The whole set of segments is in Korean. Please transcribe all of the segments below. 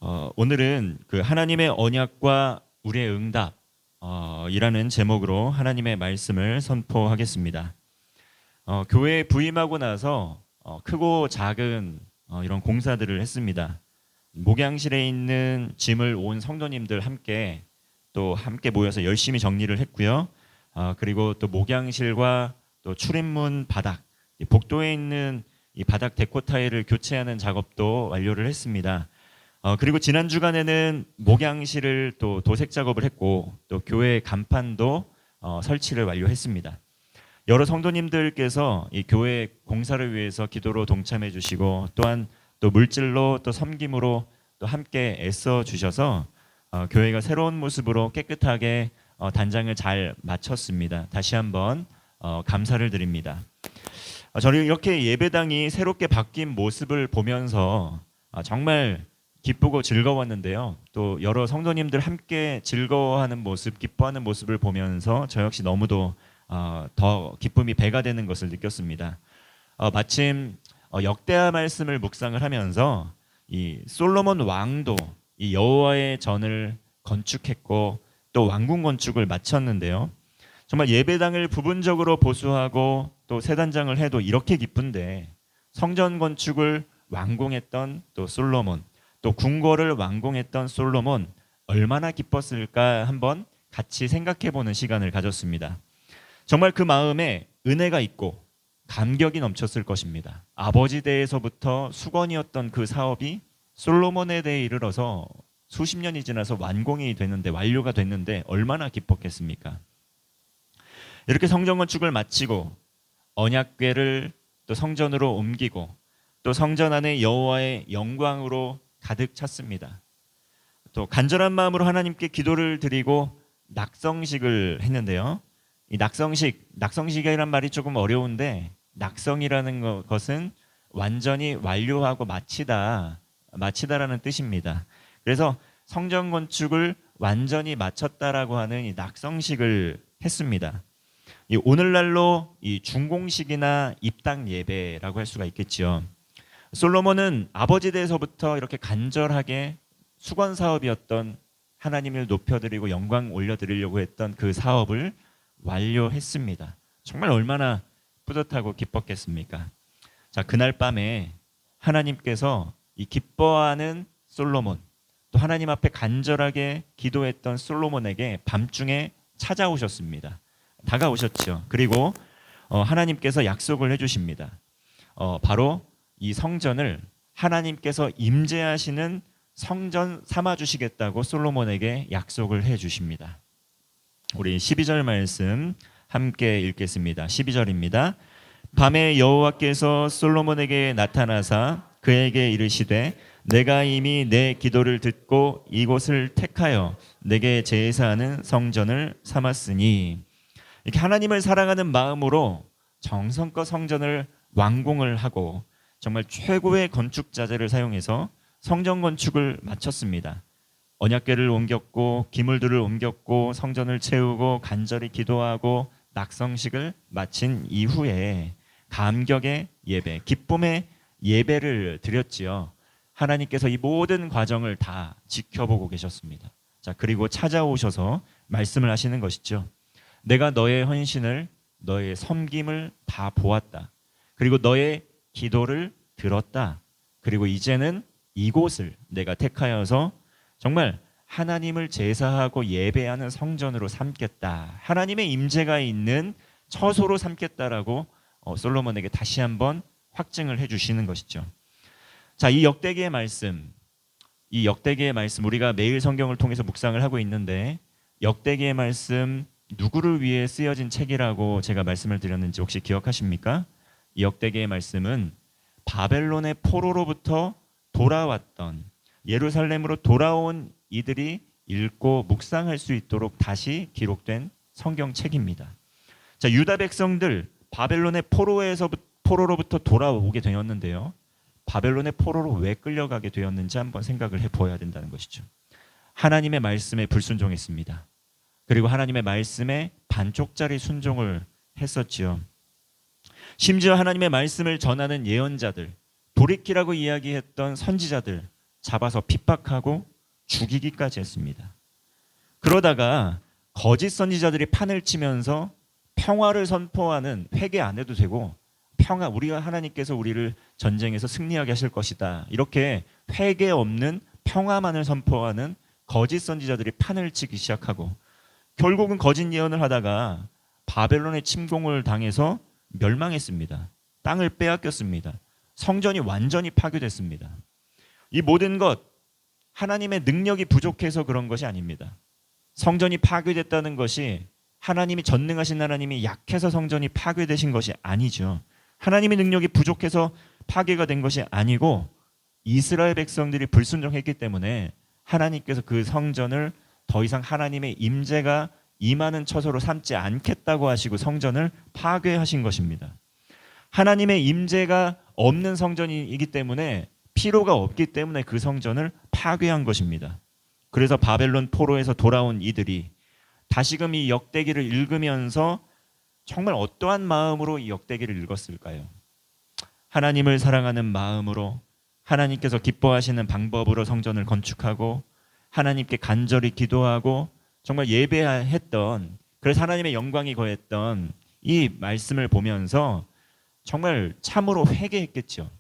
오늘은 그 하나님의 언약과 우리의 응답 이라는 제목으로 하나님의 말씀을 선포하겠습니다. 교회에 부임하고 나서 크고 작은 이런 공사들을 했습니다. 목양실에 있는 짐을 온 성도님들 함께 모여서 열심히 정리를 했고요. 그리고 또 목양실과 또 출입문 바닥, 이 복도에 있는 이 바닥 데코 타일을 교체하는 작업도 완료를 했습니다. 그리고 지난 주간에는 목양실을 또 도색 작업을 했고 또 교회 간판도 설치를 완료했습니다. 여러 성도님들께서 이 교회 공사를 위해서 기도로 동참해 주시고 또한 또 물질로 또 섬김으로 또 함께 애써 주셔서 교회가 새로운 모습으로 깨끗하게 단장을 잘 마쳤습니다. 다시 한번 감사를 드립니다. 저는 이렇게 예배당이 새롭게 바뀐 모습을 보면서 정말 기쁘고 즐거웠는데요. 또 여러 성도님들 함께 즐거워하는 모습, 기뻐하는 모습을 보면서 저 역시 너무도 더 기쁨이 배가 되는 것을 느꼈습니다. 마침 역대하 말씀을 묵상을 하면서 이 솔로몬 왕도 이 여호와의 전을 건축했고 또 왕궁 건축을 마쳤는데요. 정말 예배당을 부분적으로 보수하고 또 새 단장을 해도 이렇게 기쁜데 성전 건축을 완공했던 또 솔로몬, 또 궁궐을 완공했던 솔로몬 얼마나 기뻤을까 한번 같이 생각해 보는 시간을 가졌습니다. 정말 그 마음에 은혜가 있고 감격이 넘쳤을 것입니다. 아버지 때에서부터 수건이었던 그 사업이 솔로몬에 대해 이르러서 수십 년이 지나서 완료가 됐는데 얼마나 기뻤겠습니까? 이렇게 성전 건축을 마치고 언약궤를 또 성전으로 옮기고 또 성전 안에 여호와의 영광으로 가득 찼습니다. 또 간절한 마음으로 하나님께 기도를 드리고 낙성식을 했는데요. 이 낙성식이라는 말이 조금 어려운데 낙성이라는 것은 완전히 완료하고 마치다라는 뜻입니다. 그래서 성전 건축을 완전히 마쳤다라고 하는 이 낙성식을 했습니다. 이 오늘날로 이 준공식이나 입당 예배라고 할 수가 있겠지요. 솔로몬은 아버지 때에서부터 이렇게 간절하게 수건 사업이었던 하나님을 높여드리고 영광 올려드리려고 했던 그 사업을 완료했습니다. 정말 얼마나 뿌듯하고 기뻤겠습니까? 자, 그날 밤에 하나님께서 이 기뻐하는 솔로몬, 또 하나님 앞에 간절하게 기도했던 솔로몬에게 밤중에 찾아오셨습니다. 다가오셨죠. 그리고 하나님께서 약속을 해주십니다. 바로 이 성전을 하나님께서 임재하시는 성전 삼아주시겠다고 솔로몬에게 약속을 해주십니다. 우리 12절 말씀 함께 읽겠습니다. 12절입니다. 밤에 여호와께서 솔로몬에게 나타나사 그에게 이르시되 내가 이미 내 기도를 듣고 이곳을 택하여 내게 제사하는 성전을 삼았으니, 이렇게 하나님을 사랑하는 마음으로 정성껏 성전을 완공을 하고 정말 최고의 건축 자재를 사용해서 성전 건축을 마쳤습니다. 언약궤를 옮겼고 기물들을 옮겼고 성전을 채우고 간절히 기도하고 낙성식을 마친 이후에 감격의 예배, 기쁨의 예배를 드렸지요. 하나님께서 이 모든 과정을 다 지켜보고 계셨습니다. 자, 그리고 찾아오셔서 말씀을 하시는 것이죠. 내가 너의 헌신을, 너의 섬김을 다 보았다. 그리고 너의 기도를 들었다. 그리고 이제는 이곳을 내가 택하여서 정말 하나님을 제사하고 예배하는 성전으로 삼겠다. 하나님의 임재가 있는 처소로 삼겠다라고 솔로몬에게 다시 한번 확증을 해주시는 것이죠. 자, 이 역대기의 말씀 우리가 매일 성경을 통해서 묵상을 하고 있는데 역대기의 말씀 누구를 위해 쓰여진 책이라고 제가 말씀을 드렸는지 혹시 기억하십니까? 이 역대기의 말씀은 바벨론의 포로로부터 돌아왔던, 예루살렘으로 돌아온 이들이 읽고 묵상할 수 있도록 다시 기록된 성경책입니다. 자, 유다 백성들 바벨론의 포로로부터 돌아오게 되었는데요. 바벨론의 포로로 왜 끌려가게 되었는지 한번 생각을 해보아야 된다는 것이죠. 하나님의 말씀에 불순종했습니다. 그리고 하나님의 말씀에 반쪽짜리 순종을 했었지요. 심지어 하나님의 말씀을 전하는 예언자들, 돌이키라고 이야기했던 선지자들, 잡아서 핍박하고 죽이기까지 했습니다. 그러다가 거짓 선지자들이 판을 치면서 평화를 선포하는, 회개 안 해도 되고 평화, 우리가 하나님께서 우리를 전쟁에서 승리하게 하실 것이다, 이렇게 회개 없는 평화만을 선포하는 거짓 선지자들이 판을 치기 시작하고 결국은 거짓 예언을 하다가 바벨론의 침공을 당해서 멸망했습니다. 땅을 빼앗겼습니다. 성전이 완전히 파괴됐습니다. 이 모든 것 하나님의 능력이 부족해서 그런 것이 아닙니다. 성전이 파괴됐다는 것이 하나님이 전능하신 하나님이 약해서 성전이 파괴되신 것이 아니죠. 하나님의 능력이 부족해서 파괴가 된 것이 아니고 이스라엘 백성들이 불순종했기 때문에 하나님께서 그 성전을 더 이상 하나님의 임재가 임하는 처소로 삼지 않겠다고 하시고 성전을 파괴하신 것입니다. 하나님의 임재가 없는 성전이기 때문에, 필요가 없기 때문에 그 성전을 파괴한 것입니다. 그래서 바벨론 포로에서 돌아온 이들이 다시금 이 역대기를 읽으면서 정말 어떠한 마음으로 이 역대기를 읽었을까요? 하나님을 사랑하는 마음으로, 하나님께서 기뻐하시는 방법으로 성전을 건축하고 하나님께 간절히 기도하고 정말 예배했던, 그래서 하나님의 영광이 거했던 이 말씀을 보면서 정말 참으로 회개했겠죠.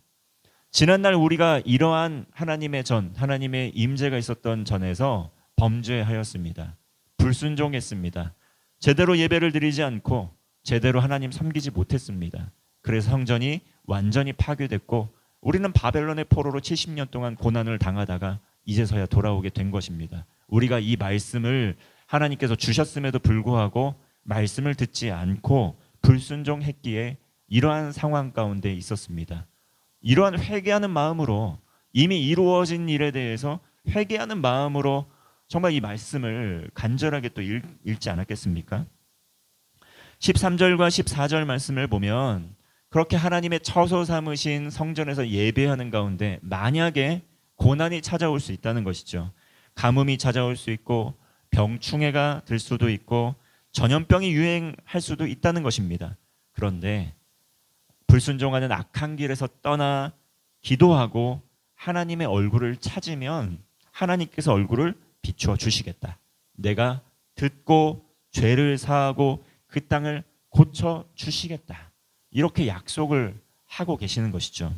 지난날 우리가 이러한 하나님의 임재가 있었던 전에서 범죄하였습니다. 불순종했습니다. 제대로 예배를 드리지 않고 제대로 하나님 섬기지 못했습니다. 그래서 성전이 완전히 파괴됐고 우리는 바벨론의 포로로 70년 동안 고난을 당하다가 이제서야 돌아오게 된 것입니다. 우리가 이 말씀을 하나님께서 주셨음에도 불구하고 말씀을 듣지 않고 불순종했기에 이러한 상황 가운데 있었습니다. 이러한 회개하는 마음으로, 이미 이루어진 일에 대해서 회개하는 마음으로 정말 이 말씀을 간절하게 또 읽지 않았겠습니까? 13절과 14절 말씀을 보면 그렇게 하나님의 처소 삼으신 성전에서 예배하는 가운데 만약에 고난이 찾아올 수 있다는 것이죠. 가뭄이 찾아올 수 있고 병충해가 들 수도 있고 전염병이 유행할 수도 있다는 것입니다. 그런데 불순종하는 악한 길에서 떠나 기도하고 하나님의 얼굴을 찾으면 하나님께서 얼굴을 비추어 주시겠다. 내가 듣고 죄를 사하고 그 땅을 고쳐 주시겠다. 이렇게 약속을 하고 계시는 것이죠.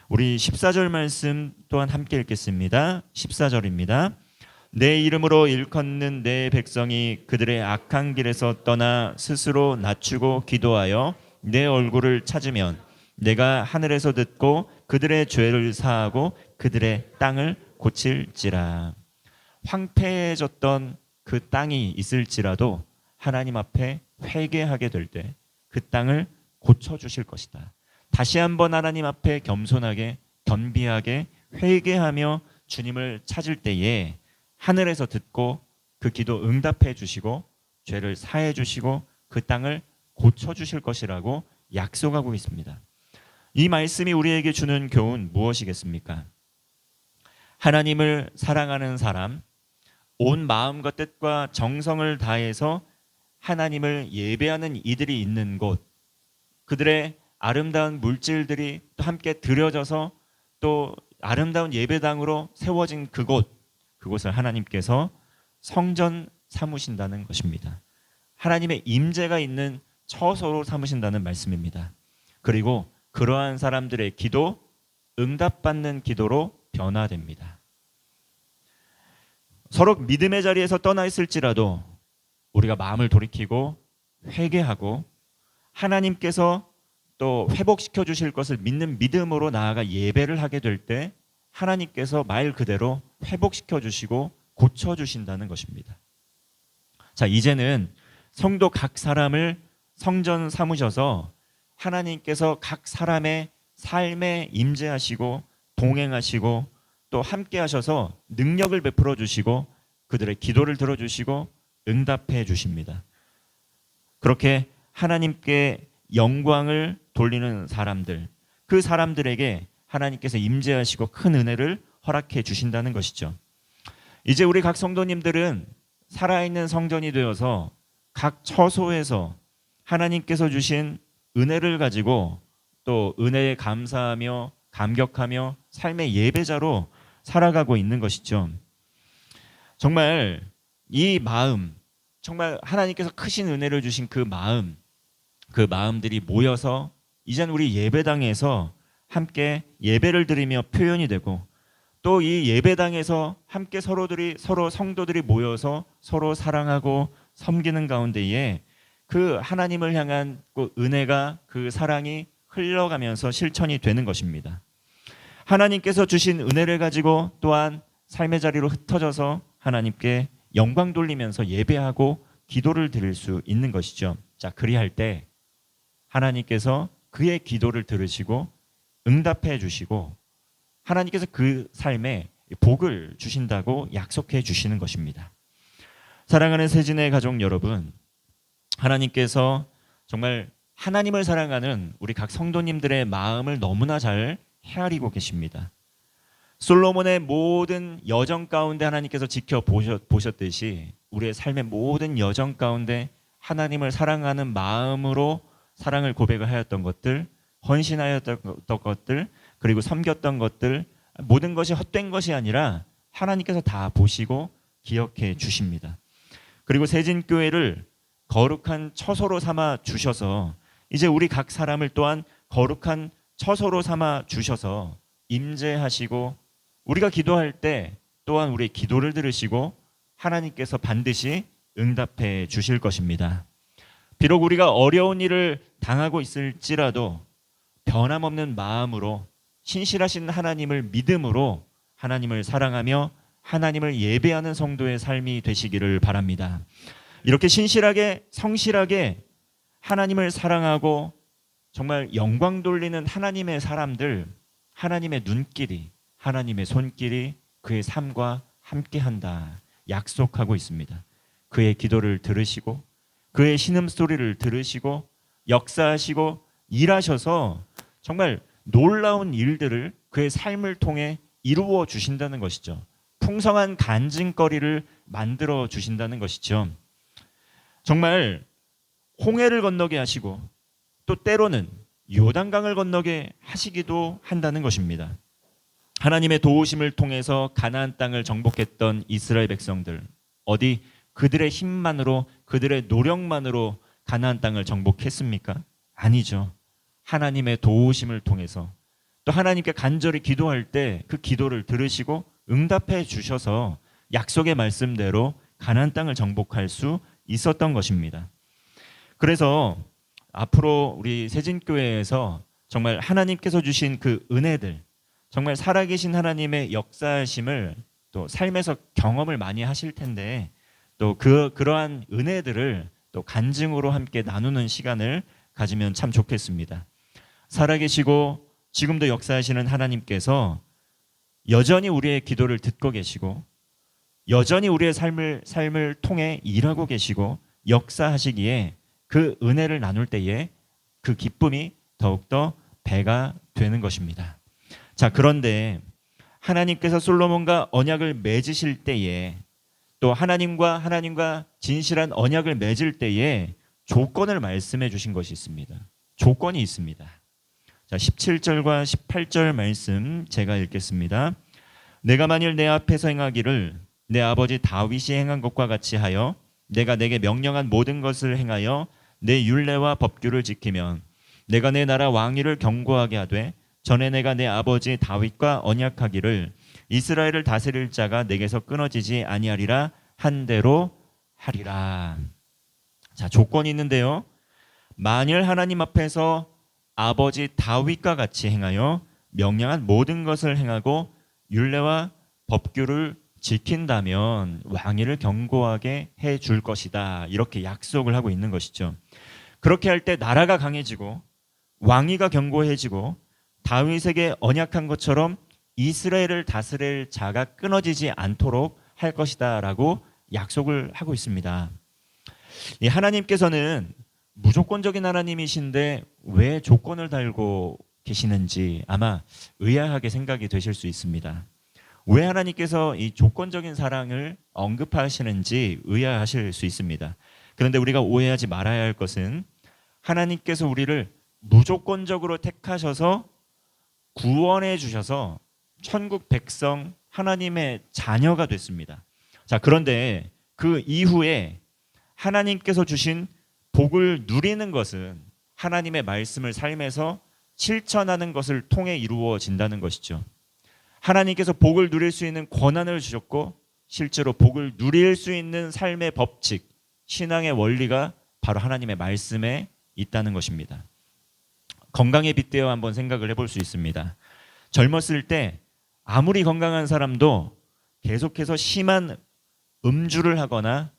우리 14절 말씀 또한 함께 읽겠습니다. 14절입니다. 내 이름으로 일컫는 내 백성이 그들의 악한 길에서 떠나 스스로 낮추고 기도하여 내 얼굴을 찾으면 내가 하늘에서 듣고 그들의 죄를 사하고 그들의 땅을 고칠지라. 황폐해졌던 그 땅이 있을지라도 하나님 앞에 회개하게 될 때 그 땅을 고쳐주실 것이다. 다시 한번 하나님 앞에 겸손하게 겸비하게 회개하며 주님을 찾을 때에 하늘에서 듣고 그 기도 응답해 주시고 죄를 사해 주시고 그 땅을 고쳐주실 것이라고 약속하고 있습니다. 이 말씀이 우리에게 주는 교훈 무엇이겠습니까? 하나님을 사랑하는 사람, 온 마음과 뜻과 정성을 다해서 하나님을 예배하는 이들이 있는 곳, 그들의 아름다운 물질들이 또 함께 드려져서 또 아름다운 예배당으로 세워진 그곳을 하나님께서 성전 삼으신다는 것입니다. 하나님의 임재가 있는 처소로 삼으신다는 말씀입니다. 그리고 그러한 사람들의 기도, 응답받는 기도로 변화됩니다. 서로 믿음의 자리에서 떠나 있을지라도 우리가 마음을 돌이키고 회개하고 하나님께서 또 회복시켜 주실 것을 믿는 믿음으로 나아가 예배를 하게 될 때 하나님께서 말 그대로 회복시켜 주시고 고쳐 주신다는 것입니다. 자, 이제는 성도 각 사람을 성전 삼으셔서 하나님께서 각 사람의 삶에 임재하시고 동행하시고 또 함께 하셔서 능력을 베풀어 주시고 그들의 기도를 들어주시고 응답해 주십니다. 그렇게 하나님께 영광을 돌리는 사람들, 그 사람들에게 하나님께서 임재하시고 큰 은혜를 허락해 주신다는 것이죠. 이제 우리 각 성도님들은 살아있는 성전이 되어서 각 처소에서 하나님께서 주신 은혜를 가지고 또 은혜에 감사하며 감격하며 삶의 예배자로 살아가고 있는 것이죠. 정말 이 마음, 정말 하나님께서 크신 은혜를 주신 그 마음들이 모여서 이젠 우리 예배당에서 함께 예배를 드리며 표현이 되고, 또 이 예배당에서 함께 서로 성도들이 모여서 서로 사랑하고 섬기는 가운데에 그 하나님을 향한 그 은혜가, 그 사랑이 흘러가면서 실천이 되는 것입니다. 하나님께서 주신 은혜를 가지고 또한 삶의 자리로 흩어져서 하나님께 영광 돌리면서 예배하고 기도를 드릴 수 있는 것이죠. 자, 그리할 때 하나님께서 그의 기도를 들으시고 응답해 주시고 하나님께서 그 삶에 복을 주신다고 약속해 주시는 것입니다. 사랑하는 세진의 가족 여러분, 하나님께서 정말 하나님을 사랑하는 우리 각 성도님들의 마음을 너무나 잘 헤아리고 계십니다. 솔로몬의 모든 여정 가운데 하나님께서 지켜보셨듯이 우리의 삶의 모든 여정 가운데 하나님을 사랑하는 마음으로 사랑을 고백을 하였던 것들, 헌신하였던 것들, 그리고 섬겼던 것들, 모든 것이 헛된 것이 아니라 하나님께서 다 보시고 기억해 주십니다. 그리고 세진교회를 거룩한 처소로 삼아 주셔서 이제 우리 각 사람을 또한 거룩한 처소로 삼아 주셔서 임재하시고, 우리가 기도할 때 또한 우리의 기도를 들으시고 하나님께서 반드시 응답해 주실 것입니다. 비록 우리가 어려운 일을 당하고 있을지라도 변함없는 마음으로 신실하신 하나님을 믿음으로 하나님을 사랑하며 하나님을 예배하는 성도의 삶이 되시기를 바랍니다. 이렇게 신실하게 성실하게 하나님을 사랑하고 정말 영광 돌리는 하나님의 사람들, 하나님의 눈길이, 하나님의 손길이 그의 삶과 함께한다 약속하고 있습니다. 그의 기도를 들으시고 그의 신음소리를 들으시고 역사하시고 일하셔서 정말 놀라운 일들을 그의 삶을 통해 이루어 주신다는 것이죠. 풍성한 간증거리를 만들어 주신다는 것이죠. 정말 홍해를 건너게 하시고 또 때로는 요단강을 건너게 하시기도 한다는 것입니다. 하나님의 도우심을 통해서 가나안 땅을 정복했던 이스라엘 백성들, 어디 그들의 힘만으로, 그들의 노력만으로 가나안 땅을 정복했습니까? 아니죠. 하나님의 도우심을 통해서, 또 하나님께 간절히 기도할 때 그 기도를 들으시고 응답해 주셔서 약속의 말씀대로 가나안 땅을 정복할 수 있었던 것입니다. 그래서 앞으로 우리 세진교회에서 정말 하나님께서 주신 그 은혜들, 정말 살아계신 하나님의 역사하심을 또 삶에서 경험을 많이 하실 텐데, 또 그러한 은혜들을 또 간증으로 함께 나누는 시간을 가지면 참 좋겠습니다. 살아계시고 지금도 역사하시는 하나님께서 여전히 우리의 기도를 듣고 계시고 여전히 우리의 삶을 통해 일하고 계시고 역사하시기에 그 은혜를 나눌 때에 그 기쁨이 더욱더 배가 되는 것입니다. 자, 그런데 하나님께서 솔로몬과 언약을 맺으실 때에, 또 하나님과 진실한 언약을 맺을 때에 조건을 말씀해 주신 것이 있습니다. 조건이 있습니다. 자, 17절과 18절 말씀 제가 읽겠습니다. 내가 만일 내 앞에서 행하기를 내 아버지 다윗이 행한 것과 같이 하여 내가 내게 명령한 모든 것을 행하여 내 율례와 법규를 지키면 내가 내 나라 왕위를 견고하게 하되 전에 내가 내 아버지 다윗과 언약하기를 이스라엘을 다스릴 자가 내게서 끊어지지 아니하리라 한 대로 하리라. 자, 조건이 있는데요. 만일 하나님 앞에서 아버지 다윗과 같이 행하여 명령한 모든 것을 행하고 율례와 법규를 지킨다면 왕위를 견고하게 해줄 것이다, 이렇게 약속을 하고 있는 것이죠. 그렇게 할 때 나라가 강해지고 왕위가 견고해지고 다윗에게 언약한 것처럼 이스라엘을 다스릴 자가 끊어지지 않도록 할 것이다 라고 약속을 하고 있습니다. 이 하나님께서는 무조건적인 하나님이신데 왜 조건을 달고 계시는지 아마 의아하게 생각이 되실 수 있습니다. 왜 하나님께서 이 조건적인 사랑을 언급하시는지 의아하실 수 있습니다. 그런데 우리가 오해하지 말아야 할 것은 하나님께서 우리를 무조건적으로 택하셔서 구원해 주셔서 천국 백성 하나님의 자녀가 됐습니다. 자, 그런데 그 이후에 하나님께서 주신 복을 누리는 것은 하나님의 말씀을 삶에서 실천하는 것을 통해 이루어진다는 것이죠. 하나님께서 복을 누릴 수 있는 권한을 주셨고 실제로 복을 누릴 수 있는 삶의 법칙, 신앙의 원리가 바로 하나님의 말씀에 있다는 것입니다. 건강에 빗대어 한번 생각을 해볼 수 있습니다. 젊었을 때 아무리 건강한 사람도 계속해서 심한 음주를 하거나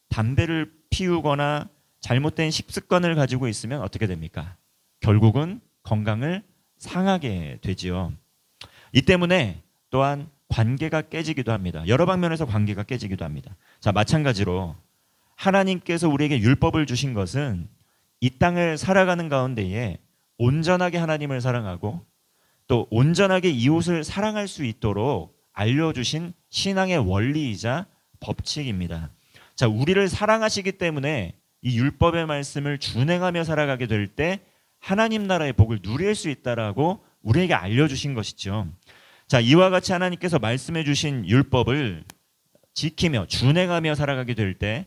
담배를 피우거나 잘못된 식습관을 가지고 있으면 어떻게 됩니까? 결국은 건강을 상하게 되지요. 이 때문에 또한 관계가 깨지기도 합니다. 여러 방면에서 관계가 깨지기도 합니다. 자, 마찬가지로 하나님께서 우리에게 율법을 주신 것은 이 땅을 살아가는 가운데에 온전하게 하나님을 사랑하고 또 온전하게 이웃을 사랑할 수 있도록 알려주신 신앙의 원리이자 법칙입니다. 자, 우리를 사랑하시기 때문에 이 율법의 말씀을 준행하며 살아가게 될 때 하나님 나라의 복을 누릴 수 있다라고 우리에게 알려주신 것이죠. 자, 이와 같이 하나님께서 말씀해 주신 율법을 지키며 준행하며 살아가게 될 때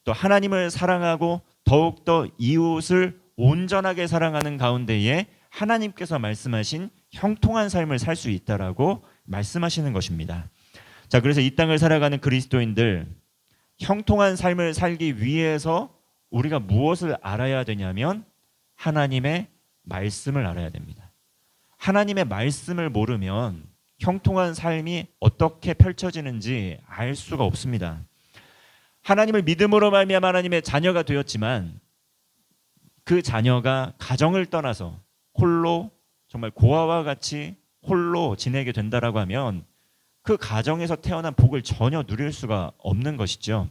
또 하나님을 사랑하고 더욱더 이웃을 온전하게 사랑하는 가운데에 하나님께서 말씀하신 형통한 삶을 살 수 있다라고 말씀하시는 것입니다. 자, 그래서 이 땅을 살아가는 그리스도인들 형통한 삶을 살기 위해서 우리가 무엇을 알아야 되냐면 하나님의 말씀을 알아야 됩니다. 하나님의 말씀을 모르면 형통한 삶이 어떻게 펼쳐지는지 알 수가 없습니다. 하나님을 믿음으로 말미암아 하나님의 자녀가 되었지만 그 자녀가 가정을 떠나서 홀로 정말 고아와 같이 홀로 지내게 된다라고 하면 그 가정에서 태어난 복을 전혀 누릴 수가 없는 것이죠.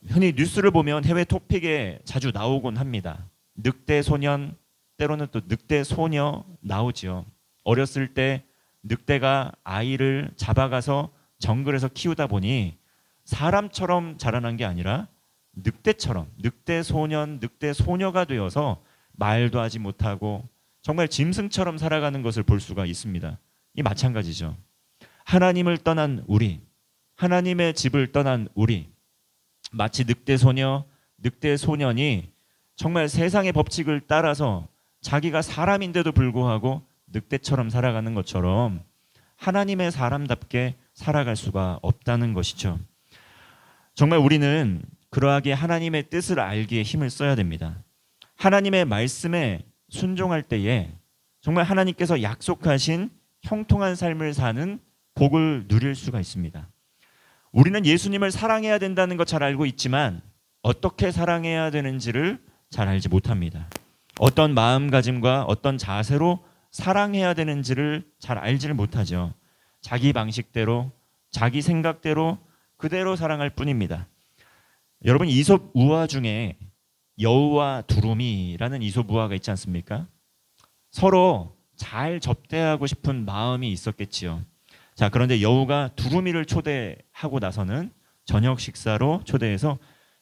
흔히 뉴스를 보면 해외 토픽에 자주 나오곤 합니다. 늑대 소년, 때로는 또 늑대 소녀 나오지요. 어렸을 때 늑대가 아이를 잡아가서 정글에서 키우다 보니 사람처럼 자라난 게 아니라 늑대처럼 늑대 소년, 늑대 소녀가 되어서 말도 하지 못하고 정말 짐승처럼 살아가는 것을 볼 수가 있습니다. 이 마찬가지죠. 하나님을 떠난 우리, 하나님의 집을 떠난 우리, 마치 늑대 소녀, 늑대 소년이 정말 세상의 법칙을 따라서 자기가 사람인데도 불구하고 늑대처럼 살아가는 것처럼 하나님의 사람답게 살아갈 수가 없다는 것이죠. 정말 우리는 그러하게 하나님의 뜻을 알기에 힘을 써야 됩니다. 하나님의 말씀에 순종할 때에 정말 하나님께서 약속하신 형통한 삶을 사는 복을 누릴 수가 있습니다. 우리는 예수님을 사랑해야 된다는 것 잘 알고 있지만 어떻게 사랑해야 되는지를 잘 알지 못합니다. 어떤 마음가짐과 어떤 자세로 사랑해야 되는지를 잘 알지를 못하죠. 자기 방식대로, 자기 생각대로 그대로 사랑할 뿐입니다. 여러분, 이솝 우화 중에 여우와 두루미라는 이솝 우화가 있지 않습니까? 서로 잘 접대하고 싶은 마음이 있었겠지요. 자, 그런데 여우가 두루미를 초대하고 나서는 저녁 식사로 초대해서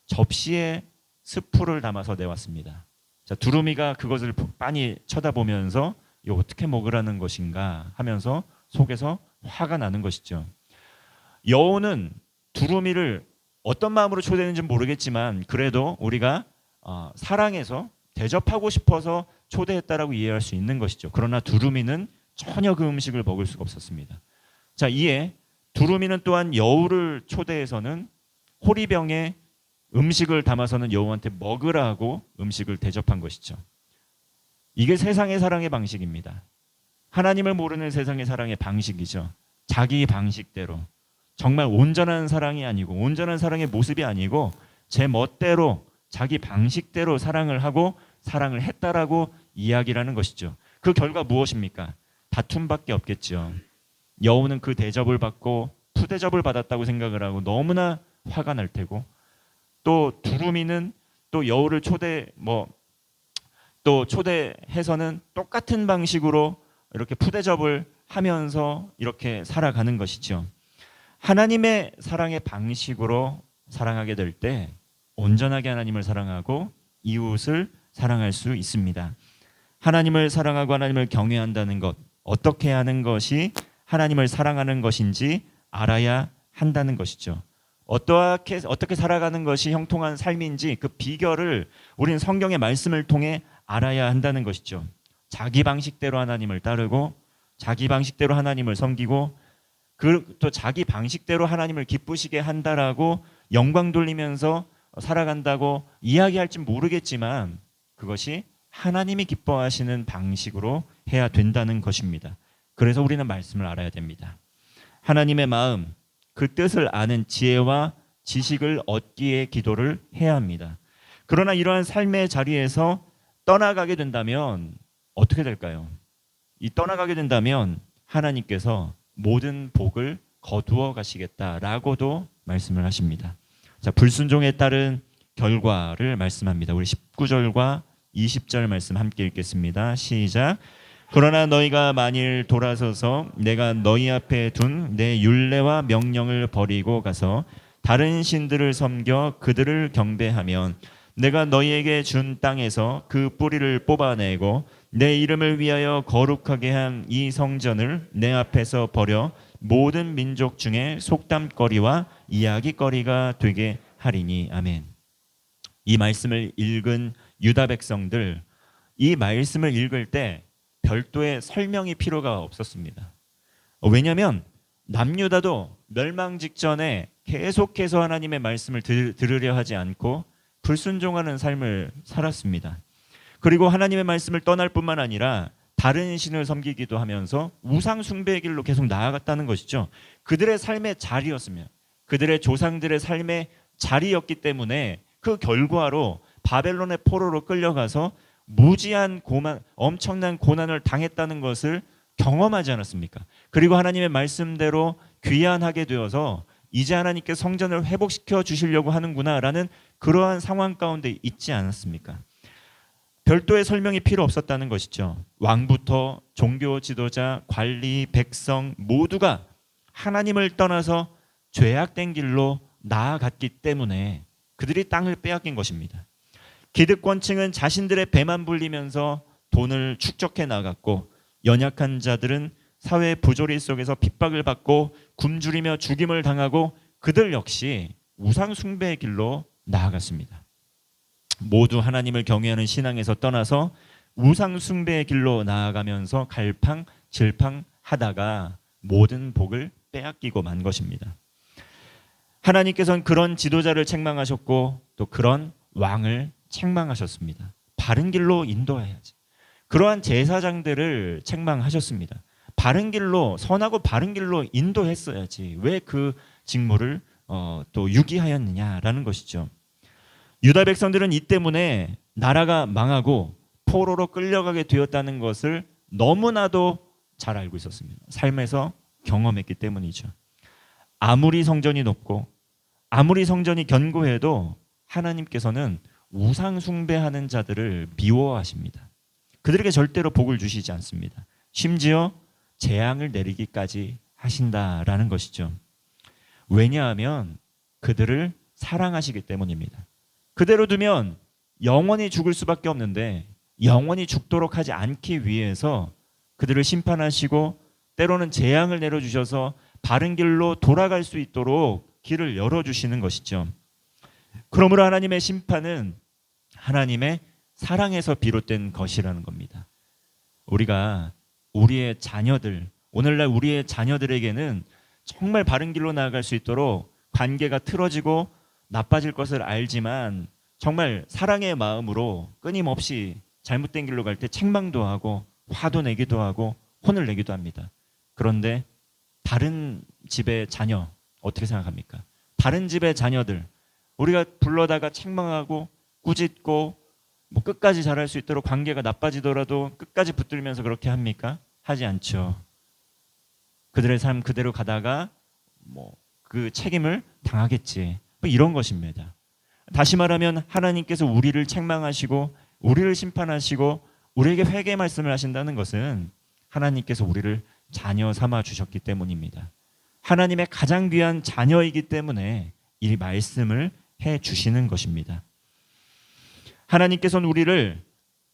접시에 스프를 담아서 내왔습니다. 자, 두루미가 그것을 빤히 쳐다보면서 이거 어떻게 먹으라는 것인가 하면서 속에서 화가 나는 것이죠. 여우는 두루미를 어떤 마음으로 초대했는지는 모르겠지만 그래도 우리가 사랑해서 대접하고 싶어서 초대했다라고 이해할 수 있는 것이죠. 그러나 두루미는 전혀 그 음식을 먹을 수가 없었습니다. 자, 이에 두루미는 또한 여우를 초대해서는 호리병에 음식을 담아서는 여우한테 먹으라고 음식을 대접한 것이죠. 이게 세상의 사랑의 방식입니다. 하나님을 모르는 세상의 사랑의 방식이죠. 자기 방식대로. 정말 온전한 사랑이 아니고 온전한 사랑의 모습이 아니고 제 멋대로 자기 방식대로 사랑을 하고 사랑을 했다라고 이야기를 하는 것이죠. 그 결과 무엇입니까? 다툼밖에 없겠죠. 여우는 그 대접을 받고 푸대접을 받았다고 생각을 하고 너무나 화가 날 테고 또 두루미는 또 여우를 초대해서는 똑같은 방식으로 이렇게 푸대접을 하면서 이렇게 살아가는 것이죠. 하나님의 사랑의 방식으로 사랑하게 될 때 온전하게 하나님을 사랑하고 이웃을 사랑할 수 있습니다. 하나님을 사랑하고 하나님을 경외한다는 것, 어떻게 하는 것이 하나님을 사랑하는 것인지 알아야 한다는 것이죠. 어떻게 살아가는 것이 형통한 삶인지 그 비결을 우리는 성경의 말씀을 통해 알아야 한다는 것이죠. 자기 방식대로 하나님을 따르고 자기 방식대로 하나님을 섬기고 또 자기 방식대로 하나님을 기쁘시게 한다라고 영광 돌리면서 살아간다고 이야기할지 모르겠지만 그것이 하나님이 기뻐하시는 방식으로 해야 된다는 것입니다. 그래서 우리는 말씀을 알아야 됩니다. 하나님의 마음, 그 뜻을 아는 지혜와 지식을 얻기에 기도를 해야 합니다. 그러나 이러한 삶의 자리에서 떠나가게 된다면 어떻게 될까요? 이 떠나가게 된다면 하나님께서 모든 복을 거두어 가시겠다라고도 말씀을 하십니다. 자, 불순종에 따른 결과를 말씀합니다. 우리 19절과 20절 말씀 함께 읽겠습니다. 시작. 그러나 너희가 만일 돌아서서 내가 너희 앞에 둔 내 율례와 명령을 버리고 가서 다른 신들을 섬겨 그들을 경배하면 내가 너희에게 준 땅에서 그 뿌리를 뽑아내고 내 이름을 위하여 거룩하게 한 이 성전을 내 앞에서 버려 모든 민족 중에 속담거리와 이야기거리가 되게 하리니. 아멘. 이 말씀을 읽은 유다 백성들, 이 말씀을 읽을 때 별도의 설명이 필요가 없었습니다. 왜냐하면 남유다도 멸망 직전에 계속해서 하나님의 말씀을 들으려 하지 않고 불순종하는 삶을 살았습니다. 그리고 하나님의 말씀을 떠날 뿐만 아니라 다른 신을 섬기기도 하면서 우상 숭배의 길로 계속 나아갔다는 것이죠. 그들의 삶의 자리였으며 그들의 조상들의 삶의 자리였기 때문에 그 결과로 바벨론의 포로로 끌려가서 무지한 엄청난 고난을 당했다는 것을 경험하지 않았습니까? 그리고 하나님의 말씀대로 귀환하게 되어서 이제 하나님께 성전을 회복시켜 주시려고 하는구나라는 그러한 상황 가운데 있지 않았습니까? 별도의 설명이 필요 없었다는 것이죠. 왕부터 종교 지도자, 관리, 백성 모두가 하나님을 떠나서 죄악된 길로 나아갔기 때문에 그들이 땅을 빼앗긴 것입니다. 기득권층은 자신들의 배만 불리면서 돈을 축적해 나갔고 연약한 자들은 사회 부조리 속에서 핍박을 받고 굶주리며 죽임을 당하고 그들 역시 우상 숭배의 길로 나아갔습니다. 모두 하나님을 경외하는 신앙에서 떠나서 우상 숭배의 길로 나아가면서 갈팡질팡하다가 모든 복을 빼앗기고 만 것입니다. 하나님께서는 그런 지도자를 책망하셨고 또 그런 왕을 책망하셨습니다. 바른 길로 인도해야지. 그러한 제사장들을 책망하셨습니다. 바른 길로, 선하고 바른 길로 인도했어야지 왜 그 직무를 또 유기하였느냐라는 것이죠. 유다 백성들은 이 때문에 나라가 망하고 포로로 끌려가게 되었다는 것을 너무나도 잘 알고 있었습니다. 삶에서 경험했기 때문이죠. 아무리 성전이 높고 아무리 성전이 견고해도 하나님께서는 우상 숭배하는 자들을 미워하십니다. 그들에게 절대로 복을 주시지 않습니다. 심지어 재앙을 내리기까지 하신다라는 것이죠. 왜냐하면 그들을 사랑하시기 때문입니다. 그대로 두면 영원히 죽을 수밖에 없는데 영원히 죽도록 하지 않기 위해서 그들을 심판하시고 때로는 재앙을 내려주셔서 바른 길로 돌아갈 수 있도록 길을 열어주시는 것이죠. 그러므로 하나님의 심판은 하나님의 사랑에서 비롯된 것이라는 겁니다. 우리가 우리의 자녀들, 오늘날 우리의 자녀들에게는 정말 바른 길로 나아갈 수 있도록 관계가 틀어지고 나빠질 것을 알지만 정말 사랑의 마음으로 끊임없이 잘못된 길로 갈 때 책망도 하고 화도 내기도 하고 혼을 내기도 합니다. 그런데 다른 집의 자녀 어떻게 생각합니까? 다른 집의 자녀들 우리가 불러다가 책망하고 꾸짖고 뭐 끝까지 잘할 수 있도록 관계가 나빠지더라도 끝까지 붙들면서 그렇게 합니까? 하지 않죠. 그들의 삶 그대로 가다가 뭐 그 책임을 당하겠지. 뭐 이런 것입니다. 다시 말하면 하나님께서 우리를 책망하시고 우리를 심판하시고 우리에게 회개 말씀을 하신다는 것은 하나님께서 우리를 자녀 삼아 주셨기 때문입니다. 하나님의 가장 귀한 자녀이기 때문에 이 말씀을 해 주시는 것입니다. 하나님께서는 우리를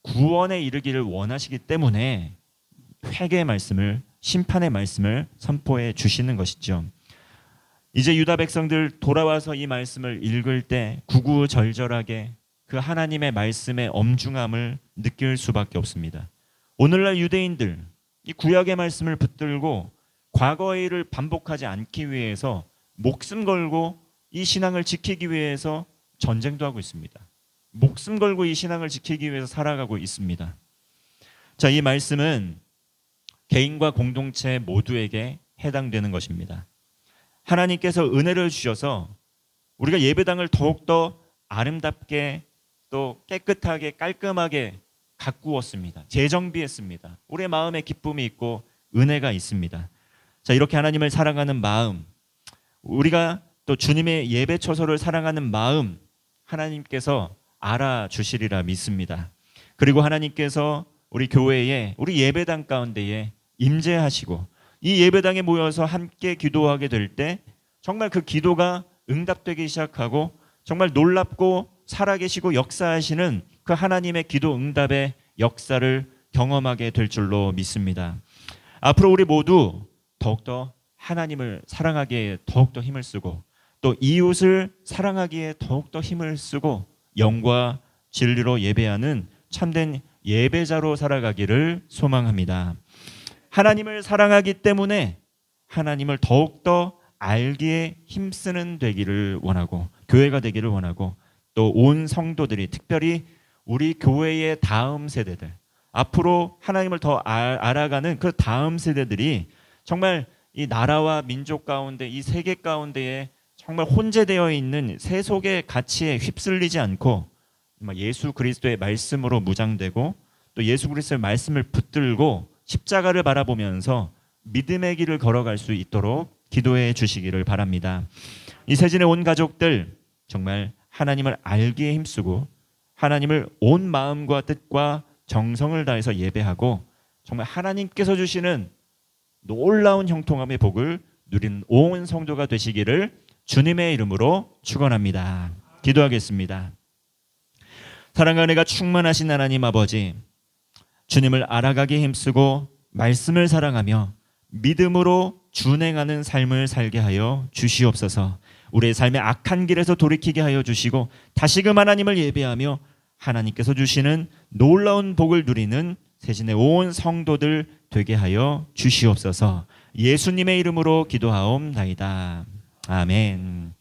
구원에 이르기를 원하시기 때문에 회개의 말씀을 심판의 말씀을 선포해 주시는 것이죠. 이제 유다 백성들 돌아와서 이 말씀을 읽을 때 구구절절하게 그 하나님의 말씀의 엄중함을 느낄 수밖에 없습니다. 오늘날 유대인들 이 구약의 말씀을 붙들고 과거의 일을 반복하지 않기 위해서 목숨 걸고 이 신앙을 지키기 위해서 전쟁도 하고 있습니다. 목숨 걸고 이 신앙을 지키기 위해서 살아가고 있습니다. 자, 이 말씀은 개인과 공동체 모두에게 해당되는 것입니다. 하나님께서 은혜를 주셔서 우리가 예배당을 더욱더 아름답게 또 깨끗하게 깔끔하게 가꾸었습니다. 재정비했습니다. 우리의 마음에 기쁨이 있고 은혜가 있습니다. 자, 이렇게 하나님을 사랑하는 마음, 우리가 또 주님의 예배 처소를 사랑하는 마음 하나님께서 알아주시리라 믿습니다. 그리고 하나님께서 우리 교회에 우리 예배당 가운데에 임재하시고 이 예배당에 모여서 함께 기도하게 될 때 정말 그 기도가 응답되기 시작하고 정말 놀랍고 살아계시고 역사하시는 그 하나님의 기도 응답의 역사를 경험하게 될 줄로 믿습니다. 앞으로 우리 모두 더욱더 하나님을 사랑하기에 더욱더 힘을 쓰고 또 이웃을 사랑하기에 더욱더 힘을 쓰고 영과 진리로 예배하는 참된 예배자로 살아가기를 소망합니다. 하나님을 사랑하기 때문에 하나님을 더욱더 알기에 힘쓰는 되기를 원하고 교회가 되기를 원하고 또 온 성도들이 특별히 우리 교회의 다음 세대들 앞으로 하나님을 더 알아가는 그 다음 세대들이 정말 이 나라와 민족 가운데 이 세계 가운데에 정말 혼재되어 있는 세속의 가치에 휩쓸리지 않고 예수 그리스도의 말씀으로 무장되고 또 예수 그리스도의 말씀을 붙들고 십자가를 바라보면서 믿음의 길을 걸어갈 수 있도록 기도해 주시기를 바랍니다. 이 세진의 온 가족들 정말 하나님을 알기에 힘쓰고 하나님을 온 마음과 뜻과 정성을 다해서 예배하고 정말 하나님께서 주시는 놀라운 형통함의 복을 누리는 온 성도가 되시기를 주님의 이름으로 축원합니다. 기도하겠습니다. 사랑과 은혜가 충만하신 하나님 아버지, 주님을 알아가기에 힘쓰고 말씀을 사랑하며 믿음으로 준행하는 삶을 살게 하여 주시옵소서. 우리의 삶의 악한 길에서 돌이키게 하여 주시고 다시금 하나님을 예배하며 하나님께서 주시는 놀라운 복을 누리는 세신의 온 성도들 되게 하여 주시옵소서. 예수님의 이름으로 기도하옵나이다. 아멘.